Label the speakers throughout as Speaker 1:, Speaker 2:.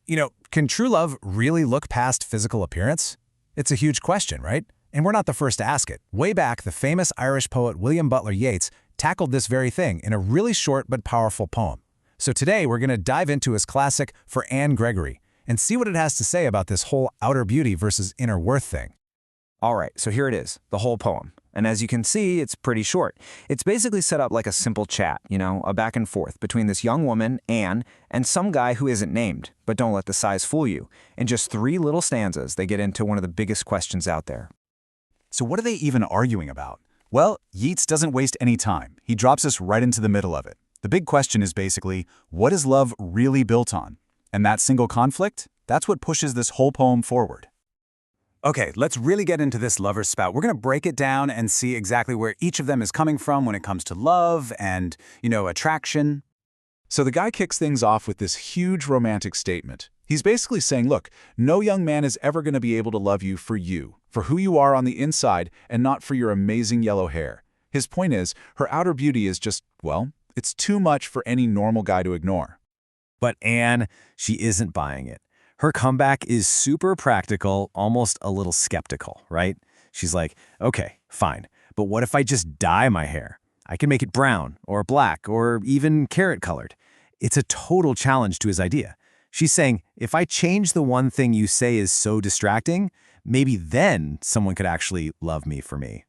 Speaker 1: Can true love really look past physical appearance? It's a huge question, right? And we're not the first to ask it. Way back, the famous Irish poet William Butler Yeats tackled this very thing in a really short but powerful poem. So today, we're going to dive into his classic For Anne Gregory and see what it has to say about this whole outer beauty versus inner worth thing.
Speaker 2: All right, so here it is, the whole poem. And as you can see, it's pretty short. It's basically set up like a simple chat, a back and forth between this young woman, Anne, and some guy who isn't named. But don't let the size fool you. In just 3 little stanzas, they get into one of the biggest questions out there.
Speaker 3: So what are they even arguing about? Well, Yeats doesn't waste any time. He drops us right into the middle of it. The big question is basically, what is love really built on? And that single conflict, that's what pushes this whole poem forward. Okay, let's really get into this lover's spout. We're going to break it down and see exactly where each of them is coming from when it comes to love and, attraction. So the guy kicks things off with this huge romantic statement. He's basically saying, look, no young man is ever going to be able to love you, for who you are on the inside, and not for your amazing yellow hair. His point is, her outer beauty is just, well, it's too much for any normal guy to ignore.
Speaker 4: But Anne, she isn't buying it. Her comeback is super practical, almost a little skeptical, right? She's like, okay, fine, but what if I just dye my hair? I can make it brown or black or even carrot-colored. It's a total challenge to his idea. She's saying, if I change the one thing you say is so distracting, maybe then someone could actually love me for me.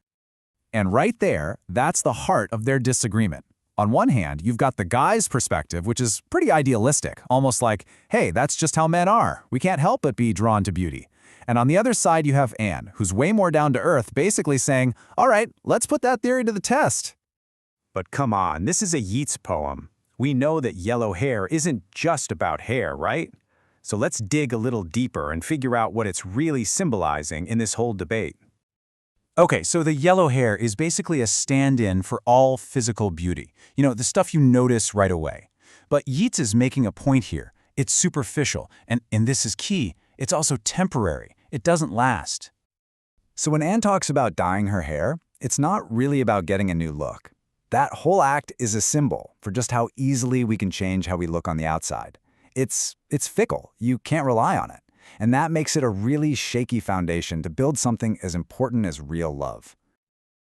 Speaker 1: And right there, that's the heart of their disagreement. On one hand, you've got the guy's perspective, which is pretty idealistic, almost like, hey, that's just how men are. We can't help but be drawn to beauty. And on the other side, you have Anne, who's way more down to earth, basically saying, all right, let's put that theory to the test.
Speaker 5: But come on, this is a Yeats poem. We know that yellow hair isn't just about hair, right? So let's dig a little deeper and figure out what it's really symbolizing in this whole debate.
Speaker 3: Okay, so the yellow hair is basically a stand-in for all physical beauty. The stuff you notice right away. But Yeats is making a point here. It's superficial, and this is key. It's also temporary. It doesn't last.
Speaker 6: So when Anne talks about dyeing her hair, it's not really about getting a new look. That whole act is a symbol for just how easily we can change how we look on the outside. It's fickle. You can't rely on it. And that makes it a really shaky foundation to build something as important as real love.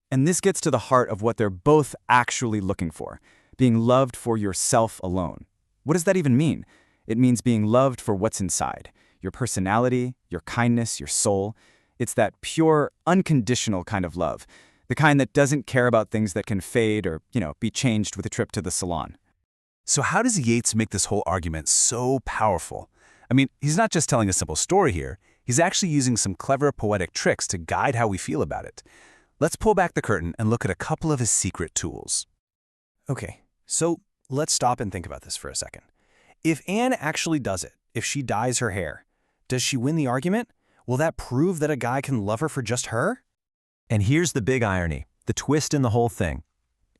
Speaker 5: And this gets to the heart of what they're both actually looking for, being loved for yourself alone. What does that even mean? It means being loved for what's inside, your personality, your kindness, your soul. It's that pure, unconditional kind of love, the kind that doesn't care about things that can fade or, be changed with a trip to the salon.
Speaker 3: So how does Yeats make this whole argument so powerful? I mean, he's not just telling a simple story here. He's actually using some clever poetic tricks to guide how we feel about it. Let's pull back the curtain and look at a couple of his secret tools.
Speaker 4: Okay, so let's stop and think about this for a second. If Anne actually does it, if she dyes her hair, does she win the argument? Will that prove that a guy can love her for just her? And here's the big irony, the twist in the whole thing.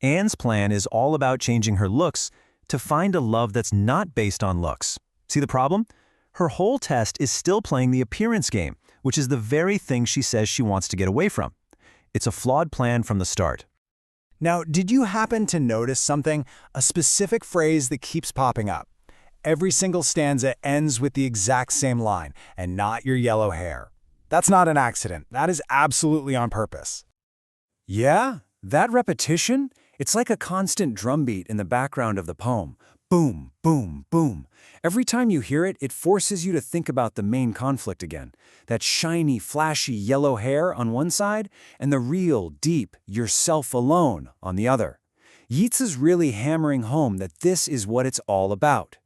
Speaker 4: Anne's plan is all about changing her looks to find a love that's not based on looks. See the problem? Her whole test is still playing the appearance game, which is the very thing she says she wants to get away from. It's a flawed plan from the start.
Speaker 6: Now, did you happen to notice something? A specific phrase that keeps popping up. Every single stanza ends with the exact same line, and not your yellow hair. That's not an accident. That is absolutely on purpose.
Speaker 7: Yeah, that repetition, it's like a constant drumbeat in the background of the poem. Boom, boom, boom. Every time you hear it, it forces you to think about the main conflict again. That shiny, flashy yellow hair on one side, and the real, deep, yourself alone on the other. Yeats is really hammering home that this is what it's all about.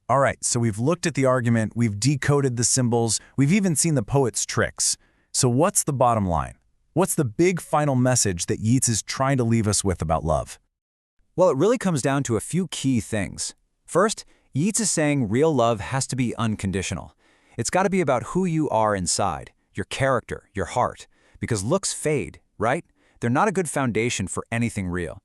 Speaker 1: All right, so we've looked at the argument, we've decoded the symbols, we've even seen the poet's tricks. So what's the bottom line? What's the big final message that Yeats is trying to leave us with about love?
Speaker 7: Well, it really comes down to a few key things. First, Yeats is saying real love has to be unconditional. It's got to be about who you are inside, your character, your heart, because looks fade, right? They're not a good foundation for anything real.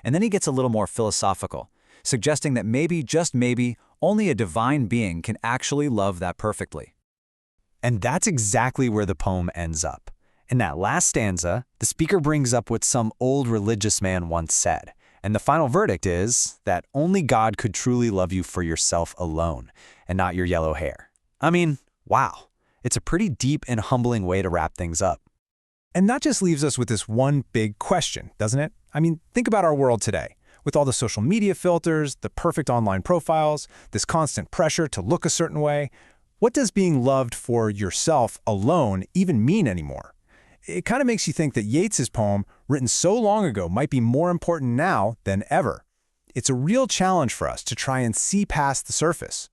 Speaker 7: And then he gets a little more philosophical, suggesting that maybe, just maybe, only a divine being can actually love that perfectly.
Speaker 8: And that's exactly where the poem ends up. In that last stanza, the speaker brings up what some old religious man once said, And the final verdict is that only God could truly love you for yourself alone, and not your yellow hair. I mean, wow. It's a pretty deep and humbling way to wrap things up.
Speaker 1: And that just leaves us with this one big question, doesn't it? I mean, think about our world today. With all the social media filters, the perfect online profiles, this constant pressure to look a certain way, what does being loved for yourself alone even mean anymore? It kind of makes you think that Yeats's poem, written so long ago, might be more important now than ever. It's a real challenge for us to try and see past the surface.